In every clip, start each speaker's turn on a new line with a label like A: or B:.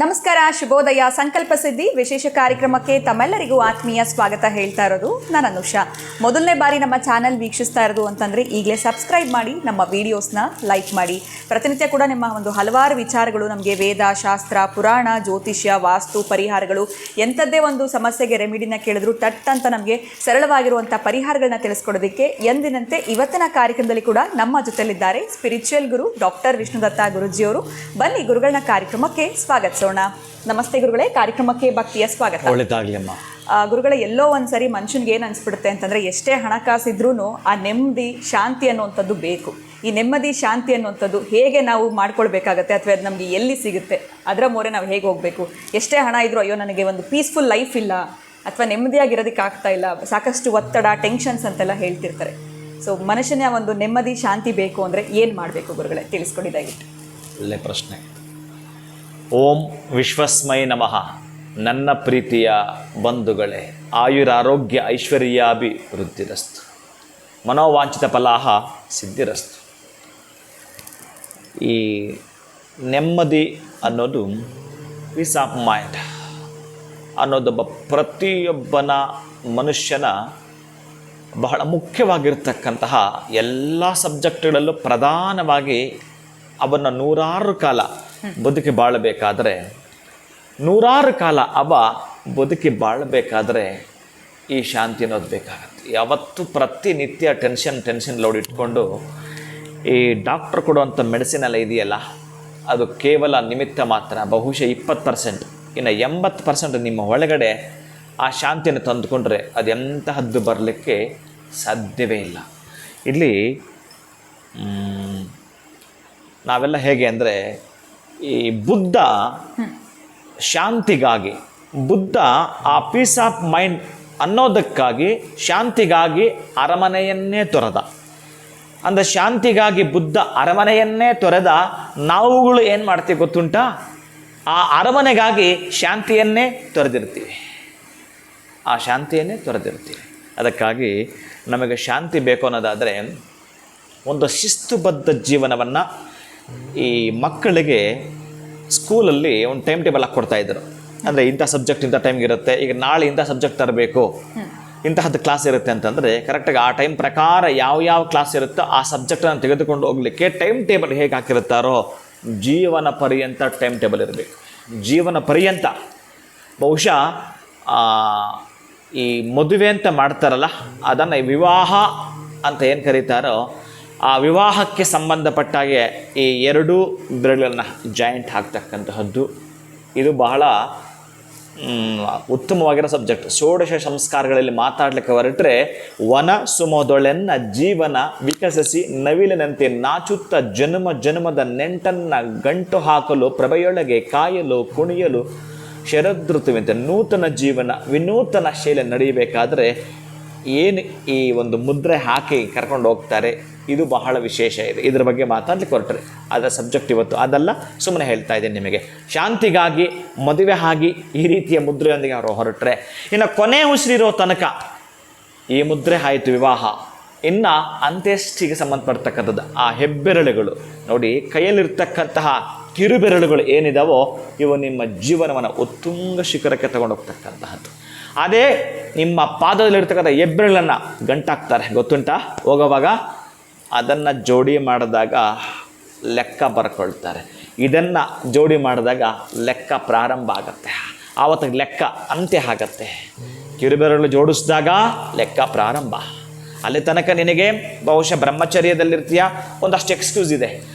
A: ನಮಸ್ಕಾರ, ಶುಭೋದಯ. ಸಂಕಲ್ಪ ಸಿದ್ಧಿ ವಿಶೇಷ ಕಾರ್ಯಕ್ರಮಕ್ಕೆ ತಮ್ಮೆಲ್ಲರಿಗೂ ಆತ್ಮೀಯ ಸ್ವಾಗತ ಹೇಳ್ತಾ ಇರೋದು ನಾನು ಅನುಷಾ. ಮೊದಲನೇ ಬಾರಿ ನಮ್ಮ ಚಾನಲ್ ವೀಕ್ಷಿಸ್ತಾ ಇರೋದು ಅಂತಂದರೆ ಈಗಲೇ ಸಬ್ಸ್ಕ್ರೈಬ್ ಮಾಡಿ, ನಮ್ಮ ವೀಡಿಯೋಸ್ನ ಲೈಕ್ ಮಾಡಿ. ಪ್ರತಿನಿತ್ಯ ಕೂಡ ನಿಮ್ಮ ಒಂದು ಹಲವಾರು ವಿಚಾರಗಳು ನಮಗೆ ವೇದ, ಶಾಸ್ತ್ರ, ಪುರಾಣ, ಜ್ಯೋತಿಷ್ಯ, ವಾಸ್ತು, ಪರಿಹಾರಗಳು ಎಂಥದ್ದೇ ಒಂದು ಸಮಸ್ಯೆಗೆ ರೆಮಿಡಿನ ಕೇಳಿದ್ರು ತಟ್ ಅಂತ ನಮಗೆ ಸರಳವಾಗಿರುವಂಥ ಪರಿಹಾರಗಳನ್ನ ತಿಳಿಸ್ಕೊಡೋದಕ್ಕೆ ಎಂದಿನಂತೆ ಇವತ್ತಿನ ಕಾರ್ಯಕ್ರಮದಲ್ಲಿ ಕೂಡ ನಮ್ಮ ಜೊತೆಲಿದ್ದಾರೆ ಸ್ಪಿರಿಚುವಲ್ ಗುರು ಡಾಕ್ಟರ್ ವಿಷ್ಣುದತ್ತ ಗುರುಜಿಯವರು. ಬನ್ನಿ ಗುರುಗಳನ್ನ ಕಾರ್ಯಕ್ರಮಕ್ಕೆ ಸ್ವಾಗತಿಸೋಣ. ನಮಸ್ತೆ ಗುರುಗಳೇ, ಕಾರ್ಯಕ್ರಮಕ್ಕೆ ಭಕ್ತಿಯ ಸ್ವಾಗತ.
B: ಒಳ್ಳೆದಾಗಲಿ ಅಮ್ಮ.
A: ಗುರುಗಳೇ, ಎಲ್ಲೋ ಒಂದ್ಸರಿ ಮನುಷ್ಯನ್ಗೆ ಏನು ಅನಿಸ್ಬಿಡುತ್ತೆ ಅಂತಂದರೆ ಎಷ್ಟೇ ಹಣಕಾಸಿದ್ರೂ ಆ ನೆಮ್ಮದಿ, ಶಾಂತಿ ಅನ್ನುವಂಥದ್ದು ಬೇಕು. ಈ ನೆಮ್ಮದಿ, ಶಾಂತಿ ಅನ್ನುವಂಥದ್ದು ಹೇಗೆ ನಾವು ಮಾಡ್ಕೊಳ್ಬೇಕಾಗತ್ತೆ, ಅಥವಾ ಅದು ನಮಗೆ ಎಲ್ಲಿ ಸಿಗುತ್ತೆ, ಅದರ ಮೋರೆ ನಾವು ಹೇಗೆ ಹೋಗಬೇಕು? ಎಷ್ಟೇ ಹಣ ಇದ್ರೂ ಅಯ್ಯೋ ನನಗೆ ಒಂದು ಪೀಸ್ಫುಲ್ ಲೈಫ್ ಇಲ್ಲ, ಅಥವಾ ನೆಮ್ಮದಿಯಾಗಿರೋದಕ್ಕೆ ಆಗ್ತಾ ಇಲ್ಲ, ಸಾಕಷ್ಟು ಒತ್ತಡ, ಟೆನ್ಷನ್ಸ್ ಅಂತೆಲ್ಲ ಹೇಳ್ತಿರ್ತಾರೆ. ಸೊ ಮನುಷ್ಯನ ಒಂದು ನೆಮ್ಮದಿ, ಶಾಂತಿ ಬೇಕು ಅಂದರೆ ಏನು ಮಾಡಬೇಕು ಗುರುಗಳೇ, ತಿಳಿಸ್ಕೊಡಿ ದಯವಿಟ್ಟು.
B: ಒಳ್ಳೆ ಪ್ರಶ್ನೆ. ಓಂ ವಿಶ್ವಸ್ಮೈ ನಮಃ. ನನ್ನ ಪ್ರೀತಿಯ ಬಂಧುಗಳೇ, ಆಯುರಾರೋಗ್ಯ ಐಶ್ವರ್ಯಾಭಿವೃದ್ಧಿರಸ್ತು, ಮನೋವಾಂಛಿತ ಫಲಾಹ ಸಿದ್ಧಿರಸ್ತು. ಈ ನೆಮ್ಮದಿ ಅನ್ನೋದು, ಪೀಸ್ ಆಫ್ ಮೈಂಡ್ ಅನ್ನೋದೊಬ್ಬ ಪ್ರತಿಯೊಬ್ಬನ ಮನುಷ್ಯನ ಬಹಳ ಮುಖ್ಯವಾಗಿರ್ತಕ್ಕಂತಹ ಎಲ್ಲ ಸಬ್ಜೆಕ್ಟ್ಗಳಲ್ಲೂ ಪ್ರಧಾನವಾಗಿ ಅವನ್ನ ನೂರಾರು ಕಾಲ ಬದುಕಿ ಬಾಳಬೇಕಾದ್ರೆ, ನೂರಾರು ಕಾಲ ಬದುಕಿ ಬಾಳಬೇಕಾದ್ರೆ ಈ ಶಾಂತಿ ಅನ್ನೋದು ಬೇಕಾಗತ್ತೆ. ಯಾವತ್ತು ಪ್ರತಿನಿತ್ಯ ಟೆನ್ಷನ್ ಲೋಡ್ ಇಟ್ಕೊಂಡು ಈ ಡಾಕ್ಟ್ರ್ ಕೊಡುವಂಥ ಮೆಡಿಸಿನ್ ಎಲ್ಲ ಇದೆಯಲ್ಲ, ಅದು ಕೇವಲ ನಿಮಿತ್ತ ಮಾತ್ರ. ಬಹುಶಃ 20%, ಇನ್ನು 80% ನಿಮ್ಮ ಒಳಗಡೆ ಆ ಶಾಂತಿಯನ್ನು ತಂದುಕೊಂಡ್ರೆ ಅದು ಎಂತಹದ್ದು ಬರಲಿಕ್ಕೆ ಸಾಧ್ಯವೇ ಇಲ್ಲ. ಇಲ್ಲಿ ನಾವೆಲ್ಲ ಹೇಗೆ ಅಂದರೆ, ಈ ಬುದ್ಧ ಶಾಂತಿಗಾಗಿ, ಬುದ್ಧ ಆ ಪೀಸ್ ಆಫ್ ಮೈಂಡ್ ಅನ್ನೋದಕ್ಕಾಗಿ, ಶಾಂತಿಗಾಗಿ ಅರಮನೆಯನ್ನೇ ತೊರೆದ. ಅಂದರೆ ಶಾಂತಿಗಾಗಿ ಬುದ್ಧ ಅರಮನೆಯನ್ನೇ ತೊರೆದ. ನಾವುಗಳು ಏನು ಮಾಡ್ತೀವಿ ಗೊತ್ತುಂಟಾ? ಆ ಅರಮನೆಗಾಗಿ ಶಾಂತಿಯನ್ನೇ ತೊರೆದಿರ್ತೀವಿ, ಆ ಶಾಂತಿಯನ್ನೇ ತೊರೆದಿರ್ತೀವಿ. ಅದಕ್ಕಾಗಿ ನಮಗೆ ಶಾಂತಿ ಬೇಕು ಅನ್ನೋದಾದರೆ ಒಂದು ಶಿಸ್ತುಬದ್ಧ ಜೀವನವನ್ನು ಈ ಮಕ್ಕಳಿಗೆ ಸ್ಕೂಲಲ್ಲಿ ಒಂದು ಟೈಮ್ ಟೇಬಲ್ ಹಾಕಿ ಕೊಡ್ತಾಯಿದ್ರು. ಅಂದರೆ ಇಂಥ ಸಬ್ಜೆಕ್ಟ್ ಇಂಥ ಟೈಮ್ಗೆ ಇರುತ್ತೆ, ಈಗ ನಾಳೆ ಇಂಥ ಸಬ್ಜೆಕ್ಟ್ ತರಬೇಕು, ಇಂತಹದ್ದು ಕ್ಲಾಸ್ ಇರುತ್ತೆ ಅಂತಂದರೆ ಕರೆಕ್ಟಾಗಿ ಆ ಟೈಮ್ ಪ್ರಕಾರ ಯಾವ ಕ್ಲಾಸ್ ಇರುತ್ತೋ ಆ ಸಬ್ಜೆಕ್ಟನ್ನು ತೆಗೆದುಕೊಂಡು ಹೋಗಲಿಕ್ಕೆ ಟೈಮ್ ಟೇಬಲ್ ಹೇಗೆ ಹಾಕಿರುತ್ತಾರೋ, ಜೀವನ ಪರ್ಯಂತ ಟೈಮ್ ಟೇಬಲ್ ಇರಬೇಕು. ಜೀವನ ಪರ್ಯಂತ. ಬಹುಶಃ ಈ ಮದುವೆ ಅಂತ ಮಾಡ್ತಾರಲ್ಲ, ಅದನ್ನು ವಿವಾಹ ಅಂತ ಏನು ಕರೀತಾರೋ, ಆ ವಿವಾಹಕ್ಕೆ ಸಂಬಂಧಪಟ್ಟಾಗೆ ಈ 2 ಬೆರಳುಗಳನ್ನು ಜಾಯಿಂಟ್ ಹಾಕ್ತಕ್ಕಂತಹದ್ದು, ಇದು ಬಹಳ ಉತ್ತಮವಾಗಿರೋ ಸಬ್ಜೆಕ್ಟ್. ಷೋಡಶ ಸಂಸ್ಕಾರಗಳಲ್ಲಿ ಮಾತಾಡಲಿಕ್ಕೆ ಹೊರಟ್ರೆ, ವನ ಸುಮದೊಳೆನ್ನ ಜೀವನ ವಿಕಸಿಸಿ ನವಿಲಿನಂತೆ ನಾಚುತ್ತ ಜನ್ಮದ ನೆಂಟನ್ನು ಗಂಟು ಹಾಕಲು, ಪ್ರಭೆಯೊಳಗೆ ಕಾಯಲು ಕುಣಿಯಲು ಶರದೃತುವಂತೆ ನೂತನ ಜೀವನ ವಿನೂತನ ಶೈಲಿ ನಡೆಯಬೇಕಾದ್ರೆ ಏನು ಈ ಒಂದು ಮುದ್ರೆ ಹಾಕಿ ಕರ್ಕೊಂಡು ಹೋಗ್ತಾರೆ, ಇದು ಬಹಳ ವಿಶೇಷ ಇದೆ. ಇದರ ಬಗ್ಗೆ ಮಾತಾಡ್ಲಿಕ್ಕೆ ಹೊರಟ್ರೆ ಅದರ ಸಬ್ಜೆಕ್ಟ್ ಇವತ್ತು ಅದಲ್ಲ, ಸುಮ್ಮನೆ ಹೇಳ್ತಾ ಇದ್ದೇನೆ ನಿಮಗೆ. ಶಾಂತಿಗಾಗಿ ಮದುವೆ ಆಗಿ ಈ ರೀತಿಯ ಮುದ್ರೆಯೊಂದಿಗೆ ಅವರು ಹೊರಟ್ರೆ, ಇನ್ನು ಕೊನೆ ಉಸಿರಿರೋ ತನಕ ಈ ಮುದ್ರೆ ಆಯಿತು ವಿವಾಹ. ಇನ್ನು ಅಂತ್ಯಷ್ಟಿಗೆ ಸಂಬಂಧಪಡ್ತಕ್ಕಂಥದ್ದು ಆ ಹೆಬ್ಬೆರಳುಗಳು ನೋಡಿ, ಕೈಯಲ್ಲಿರ್ತಕ್ಕಂತಹ ಕಿರುಬೆರಳುಗಳು ಏನಿದಾವೋ ಇವು ನಿಮ್ಮ ಜೀವನವನ್ನು ಉತ್ತುಂಗ ಶಿಖರಕ್ಕೆ ತಗೊಂಡೋಗ್ತಕ್ಕಂತಹದ್ದು. ಅದೇ ನಿಮ್ಮ ಪಾದದಲ್ಲಿರ್ತಕ್ಕಂಥ ಹೆಬ್ಬೆರಳನ್ನು ಗಂಟಾಕ್ತಾರೆ, ಗೊತ್ತುಂಟಾ? ಹೋಗೋವಾಗ ಅದನ್ನು ಜೋಡಿ ಮಾಡಿದಾಗ ಲೆಕ್ಕ ಬರ್ಕೊಳ್ತಾರೆ, ಇದನ್ನು ಜೋಡಿ ಮಾಡಿದಾಗ ಲೆಕ್ಕ ಪ್ರಾರಂಭ ಆಗುತ್ತೆ, ಆವತ್ತಿಗೆ ಲೆಕ್ಕ ಅಂತ್ಯ ಆಗತ್ತೆ. ಕಿರುಬೆರಳು ಜೋಡಿಸಿದಾಗ ಲೆಕ್ಕ ಪ್ರಾರಂಭ. ಅಲ್ಲಿ ತನಕ ನಿನಗೆ ಬಹುಶಃ ಬ್ರಹ್ಮಚರ್ಯದಲ್ಲಿರ್ತೀಯ, ಒಂದಷ್ಟು ಎಕ್ಸ್ಕ್ಯೂಸ್ ಇದೆ.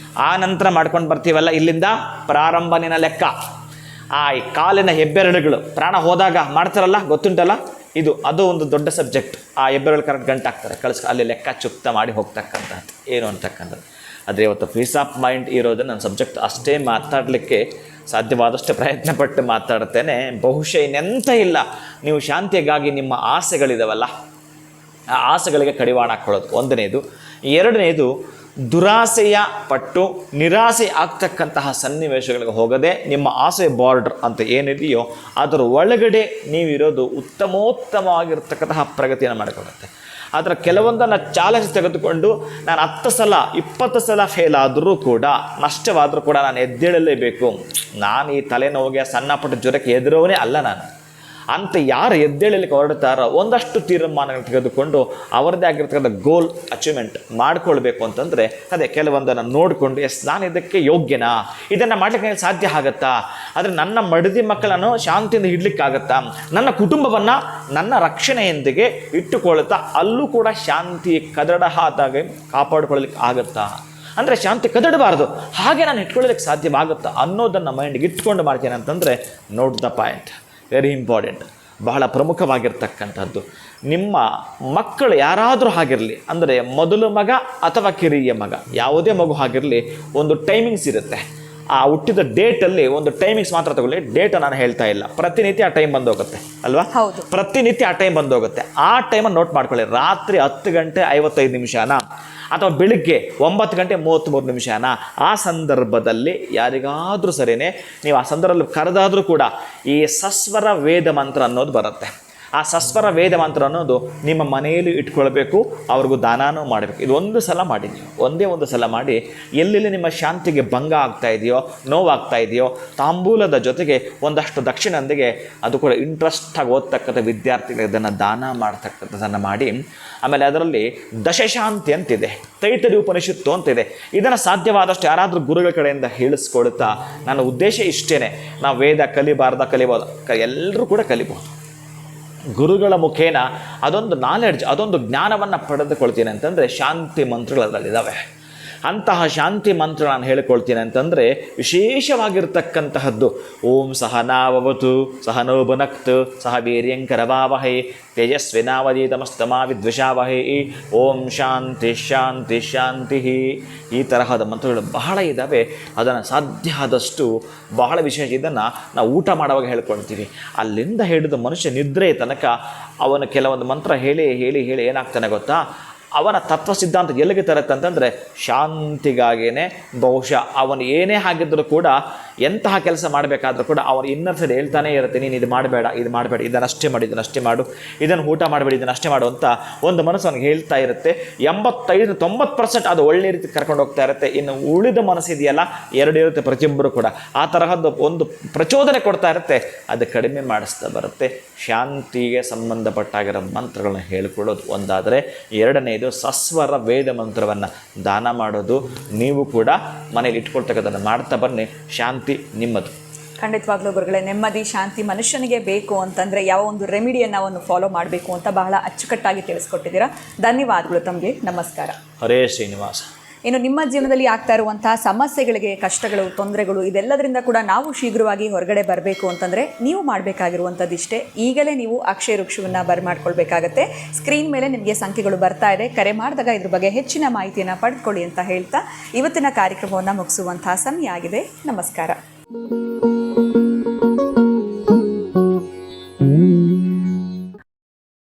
B: ಆ ನಂತರ ಮಾಡ್ಕೊಂಡು ಬರ್ತೀವಲ್ಲ, ಇಲ್ಲಿಂದ ಪ್ರಾರಂಭ ನಿನ್ನ ಲೆಕ್ಕ. ಆ ಕಾಲಿನ ಹೆಬ್ಬೆರಳುಗಳು ಪ್ರಾಣ ಹೋದಾಗ ಮಾಡ್ತಾರಲ್ಲ, ಗೊತ್ತುಂಟಲ್ಲ, ಅದು ಒಂದು ದೊಡ್ಡ ಸಬ್ಜೆಕ್ಟ್. ಆ ಹೆಬ್ಬೆರಳು ಕರೆಕ್ಟ್ ಗಂಟಾಕ್ತಾರೆ, ಅಲ್ಲಿ ಲೆಕ್ಕ ಚುಕ್ತ ಮಾಡಿ ಹೋಗ್ತಕ್ಕಂಥದ್ದು ಏನು ಅಂತಕ್ಕಂಥದ್ದು. ಆದರೆ ಇವತ್ತು ಪೀಸ್ ಆಫ್ ಮೈಂಡ್ ಇರೋದು ನನ್ನ ಸಬ್ಜೆಕ್ಟ್. ಅಷ್ಟೇ ಮಾತಾಡಲಿಕ್ಕೆ ಸಾಧ್ಯವಾದಷ್ಟು ಪ್ರಯತ್ನಪಟ್ಟು ಮಾತಾಡ್ತೇನೆ. ಬಹುಶಃ ಇನ್ನೆಂತ ಇಲ್ಲ, ನೀವು ಶಾಂತಿಗಾಗಿ ನಿಮ್ಮ ಆಸೆಗಳಿದಾವಲ್ಲ, ಆ ಆಸೆಗಳಿಗೆ ಕಡಿವಾಣ ಹಾಕ್ಕೊಳ್ಳೋದು ಒಂದನೇದು. ಎರಡನೇದು, ದುರಾಸೆಯ ಪಟ್ಟು ನಿರಾಸೆ ಆಗ್ತಕ್ಕಂತಹ ಸನ್ನಿವೇಶಗಳಿಗೆ ಹೋಗದೆ ನಿಮ್ಮ ಆಸೆ ಬಾರ್ಡರ್ ಅಂತ ಏನಿದೆಯೋ ಅದರ ಒಳಗಡೆ ನೀವಿರೋದು ಉತ್ತಮೋತ್ತಮವಾಗಿರ್ತಕ್ಕಂತಹ ಪ್ರಗತಿಯನ್ನು ಮಾಡಿಕೊಡುತ್ತೆ. ಅದರ ಕೆಲವೊಂದನ್ನು ಚಾಲೆಂಜ್ ತೆಗೆದುಕೊಂಡು ನಾನು 10 ಸಲ 20 ಸಲ ಫೇಲ್ ಆದರೂ ಕೂಡ, ನಷ್ಟವಾದರೂ ಕೂಡ ನಾನು ಎದ್ದೇಳಲೇಬೇಕು. ನಾನು ಈ ತಲೆನೋವಿಗೆ ಸಣ್ಣ ಪುಟ್ಟ ಜ್ವರಕ್ಕೆ ಎದುರೋವನೇ ಅಲ್ಲ ನಾನು ಅಂತ ಯಾರು ಎದ್ದೇಳಲಿಕ್ಕೆ ಹೊರಡ್ತಾರೋ ಒಂದಷ್ಟು ತೀರ್ಮಾನಗಳು ತೆಗೆದುಕೊಂಡು ಅವರದ್ದೇ ಆಗಿರ್ತಕ್ಕಂಥ ಗೋಲ್ ಅಚೀವ್ಮೆಂಟ್ ಮಾಡ್ಕೊಳ್ಬೇಕು ಅಂತಂದರೆ ಅದೇ ಕೆಲವೊಂದನ್ನು ನೋಡಿಕೊಂಡು ನಾನು ಇದಕ್ಕೆ ಯೋಗ್ಯನಾ, ಇದನ್ನು ಮಾಡಲಿಕ್ಕೆ ನನಗೆ ಸಾಧ್ಯ ಆಗುತ್ತಾ, ಆದರೆ ನನ್ನ ಮಡದಿ ಮಕ್ಕಳನ್ನು ಶಾಂತಿಯಿಂದ ಇಡ್ಲಿಕ್ಕಾಗತ್ತಾ, ನನ್ನ ಕುಟುಂಬವನ್ನು ನನ್ನ ರಕ್ಷಣೆಯೊಂದಿಗೆ ಇಟ್ಟುಕೊಳ್ತಾ ಅಲ್ಲೂ ಕೂಡ ಶಾಂತಿ ಕದಡಹಾದಾಗೆ ಕಾಪಾಡಿಕೊಳ್ಳಲಿಕ್ಕೆ ಆಗುತ್ತಾ, ಅಂದರೆ ಶಾಂತಿ ಕದಡಬಾರ್ದು, ಹಾಗೆ ನಾನು ಇಟ್ಕೊಳ್ಳೋದಕ್ಕೆ ಸಾಧ್ಯವಾಗುತ್ತಾ ಅನ್ನೋದನ್ನು ಮೈಂಡ್ಗೆ ಇಟ್ಕೊಂಡು ಮಾಡ್ತೇನೆ ಅಂತಂದರೆ note the point, very important, ಬಹಳ ಪ್ರಮುಖವಾಗಿರ್ತಕ್ಕಂಥದ್ದು. ನಿಮ್ಮ ಮಕ್ಕಳು ಯಾರಾದರೂ ಆಗಿರಲಿ, ಅಂದರೆ ಮೊದಲು ಮಗ ಅಥವಾ ಕಿರಿಯ ಮಗ, ಯಾವುದೇ ಮಗು ಆಗಿರಲಿ, ಒಂದು ಟೈಮಿಂಗ್ಸ್ ಇರುತ್ತೆ. ಆ ಹುಟ್ಟಿದ ಡೇಟಲ್ಲಿ ಒಂದು ಟೈಮಿಂಗ್ಸ್ ಮಾತ್ರ ತಗೊಳ್ಳಿ, ಡೇಟ್ ನಾನು ಹೇಳ್ತಾ ಇಲ್ಲ, ಪ್ರತಿನಿತ್ಯ ಆ ಟೈಮ್ ಬಂದು ಹೋಗುತ್ತೆ ಅಲ್ವಾ, ಪ್ರತಿನಿತ್ಯ ಆ ಟೈಮ್ ಬಂದು ಹೋಗುತ್ತೆ. ಆ ಟೈಮನ್ನು ನೋಟ್ ಮಾಡ್ಕೊಳ್ಳಿ. ರಾತ್ರಿ 10 ಗಂಟೆ 55 ನಿಮಿಷನ ಅಥವಾ ಬೆಳಿಗ್ಗೆ 9 ಗಂಟೆ 33 ನಿಮಿಷನ, ಆ ಸಂದರ್ಭದಲ್ಲಿ ಯಾರಿಗಾದರೂ ಸರಿಯೇ ನೀವು ಆ ಸಂದರ್ಭದಲ್ಲಿ ಕರೆದಾದರೂ ಕೂಡ ಈ ಸಸ್ವರ ವೇದ ಮಂತ್ರ ಅನ್ನೋದು ಬರುತ್ತೆ. ಆ ಸಸ್ವರ ವೇದ ಮಂತ್ರ ಅನ್ನೋದು ನಿಮ್ಮ ಮನೆಯಲ್ಲಿ ಇಟ್ಕೊಳ್ಬೇಕು, ಅವ್ರಿಗೂ ದಾನನೂ ಮಾಡಬೇಕು. ಇದು ಒಂದು ಸಲ ಮಾಡಿ, ನೀವು ಒಂದೇ ಒಂದು ಸಲ ಮಾಡಿ, ಎಲ್ಲೆಲ್ಲಿ ನಿಮ್ಮ ಶಾಂತಿಗೆ ಭಂಗ ಆಗ್ತಾ ಇದೆಯೋ, ನೋವಾಗ್ತಾ ಇದೆಯೋ, ತಾಂಬೂಲದ ಜೊತೆಗೆ ಒಂದಷ್ಟು ದಕ್ಷಿಣದೊಂದಿಗೆ ಅದು ಕೂಡ ಇಂಟ್ರೆಸ್ಟಾಗಿ ಓದ್ತಕ್ಕಂಥ ವಿದ್ಯಾರ್ಥಿಗಳು ಇದನ್ನು ದಾನ ಮಾಡ್ತಕ್ಕಂಥದ್ದನ್ನು ಮಾಡಿ. ಆಮೇಲೆ ಅದರಲ್ಲಿ ದಶಶಾಂತಿ ಅಂತಿದೆ, ತೈತರಿ ಉಪನಿಷತ್ತು ಅಂತಿದೆ. ಇದನ್ನು ಸಾಧ್ಯವಾದಷ್ಟು ಯಾರಾದರೂ ಗುರುಗಳ ಕಡೆಯಿಂದ ಹೇಳಿಸ್ಕೊಳ್ತಾ, ನನ್ನ ಉದ್ದೇಶ ಇಷ್ಟೇ, ನಾವು ವೇದ ಕಲಿಬೋದು, ಎಲ್ಲರೂ ಕೂಡ ಕಲಿಬೋದು. ಗುರುಗಳ ಮುಖೇನ ಅದೊಂದು ನಾಲೆಡ್ಜ್, ಅದೊಂದು ಜ್ಞಾನವನ್ನು ಪಡೆದುಕೊಳ್ತೀನಿ ಅಂತಂದರೆ ಶಾಂತಿ ಮಂತ್ರಗಳು ಅದರಲ್ಲಿದ್ದಾವೆ. ಅಂತಹ ಶಾಂತಿ ಮಂತ್ರ ನಾನು ಹೇಳಿಕೊಳ್ತೀನಿ ಅಂತಂದರೆ ವಿಶೇಷವಾಗಿರ್ತಕ್ಕಂತಹದ್ದು. ಓಂ ಸಹನಾವವತು ಸಹನೋ ಭುನಕ್ತು ಸಹ ವೀರ್ಯಂಕರವಾವಹೈ ತೇಜಸ್ವಿನಾವಧೀತಮಸ್ತಮಾ ವಿದ್ವಿಷಾವಹೈ ಓಂ ಶಾಂತಿ ಶಾಂತಿ ಶಾಂತಿ. ಈ ತರಹದ ಮಂತ್ರಗಳು ಬಹಳ ಇದ್ದಾವೆ. ಅದನ್ನು ಸಾಧ್ಯ ಆದಷ್ಟು ಬಹಳ ವಿಶೇಷ. ಇದನ್ನು ನಾವು ಊಟ ಮಾಡುವಾಗ ಹೇಳ್ಕೊಳ್ತೀವಿ. ಅಲ್ಲಿಂದ ಹಿಡಿದು ಮನುಷ್ಯ ನಿದ್ರೆ ತನಕ ಅವನು ಕೆಲವೊಂದು ಮಂತ್ರ ಹೇಳಿ ಹೇಳಿ ಹೇಳಿ ಏನಾಗ್ತಾನೆ ಗೊತ್ತಾ, ಅವನ ತತ್ವ ಸಿದ್ಧಾಂತ ಎಲ್ಲಿಗೆ ತರುತ್ತೆ ಅಂತಂದರೆ ಶಾಂತಿಗಾಗಿಯೇ. ಬಹುಶಃ ಅವನು ಏನೇ ಆಗಿದ್ದರೂ ಕೂಡ, ಎಂತಹ ಕೆಲಸ ಮಾಡಬೇಕಾದ್ರೂ ಕೂಡ ಅವನು ಇನ್ನರ್ ಸೈಡ್ ಹೇಳ್ತಾನೆ ಇರುತ್ತೆ, ನೀನು ಇದು ಮಾಡಬೇಡ, ಇದು ಮಾಡಬೇಡ, ಇದನ್ನಷ್ಟೇ ಮಾಡು, ಇದನ್ನಷ್ಟೇ ಮಾಡು, ಇದನ್ನು ಊಟ ಮಾಡಬೇಡಿ, ಇದನ್ನಷ್ಟೇ ಮಾಡು ಅಂತ ಒಂದು ಮನಸ್ಸು ಅವನಿಗೆ ಹೇಳ್ತಾ ಇರುತ್ತೆ. 85-90% ಅದು ಒಳ್ಳೆ ರೀತಿ ಕರ್ಕೊಂಡು ಹೋಗ್ತಾ ಇರುತ್ತೆ. ಇನ್ನು ಉಳಿದ ಮನಸ್ಸಿದೆಯಲ್ಲ, 2 ಇರುತ್ತೆ ಪ್ರತಿಯೊಬ್ಬರು ಕೂಡ. ಆ ತರಹದ್ದು ಒಂದು ಪ್ರಚೋದನೆ ಕೊಡ್ತಾ ಇರುತ್ತೆ, ಅದು ಕಡಿಮೆ ಮಾಡಿಸ್ತಾ ಬರುತ್ತೆ. ಶಾಂತಿಗೆ ಸಂಬಂಧಪಟ್ಟಾಗಿರೋ ಮಂತ್ರಗಳನ್ನ ಹೇಳ್ಕೊಳ್ಳೋದು ಒಂದಾದರೆ, ಎರಡನೇದು ಸಸ್ವರ ವೇದ ಮಂತ್ರವನ್ನು ದಾನ ಮಾಡೋದು. ನೀವು ಕೂಡ ಮನೇಲಿ ಇಟ್ಕೊಳ್ತಕ್ಕಂಥದ್ದನ್ನು ಮಾಡ್ತಾ ಬನ್ನಿ, ಶಾಂತಿ ನಿಮ್ಮದು.
A: ಖಂಡಿತವಾಗ್ಲೂ ಗುರುಗಳೇ, ನೆಮ್ಮದಿ ಶಾಂತಿ ಮನುಷ್ಯನಿಗೆ ಬೇಕು ಅಂತಂದರೆ ಯಾವ ಒಂದು ರೆಮಿಡಿಯನ್ನು ಅವನು ಫಾಲೋ ಮಾಡಬೇಕು ಅಂತ ಬಹಳ ಅಚ್ಚುಕಟ್ಟಾಗಿ ತಿಳಿಸ್ಕೊಟ್ಟಿದ್ದೀರಾ. ಧನ್ಯವಾದಗಳು ತಮಗೆ. ನಮಸ್ಕಾರ.
B: ಹರೇ ಶ್ರೀನಿವಾಸ.
A: ಇನ್ನು ನಿಮ್ಮ ಜೀವನದಲ್ಲಿ ಆಗ್ತಾ ಇರುವಂತಹ ಸಮಸ್ಯೆಗಳಿಗೆ, ಕಷ್ಟಗಳು, ತೊಂದರೆಗಳು, ಇದೆಲ್ಲದರಿಂದ ಕೂಡ ನಾವು ಶೀಘ್ರವಾಗಿ ಹೊರಗಡೆ ಬರಬೇಕು ಅಂತಂದರೆ ನೀವು ಮಾಡಬೇಕಾಗಿರುವಂಥದ್ದು ಇಷ್ಟೇ. ಈಗಲೇ ನೀವು ಅಕ್ಷಯ ವೃಕ್ಷವನ್ನು ಬರ್ಮಾಡ್ಕೊಳ್ಬೇಕಾಗತ್ತೆ. ಸ್ಕ್ರೀನ್ ಮೇಲೆ ನಿಮಗೆ ಸಂಖ್ಯೆಗಳು ಬರ್ತಾ ಇದೆ, ಕರೆ ಮಾಡಿದಾಗ ಇದ್ರ ಬಗ್ಗೆ ಹೆಚ್ಚಿನ ಮಾಹಿತಿಯನ್ನು ಪಡೆದುಕೊಳ್ಳಿ ಅಂತ ಹೇಳ್ತಾ ಇವತ್ತಿನ ಕಾರ್ಯಕ್ರಮವನ್ನು ಮುಗಿಸುವಂತಹ ಸಮಯ ಆಗಿದೆ. ನಮಸ್ಕಾರ.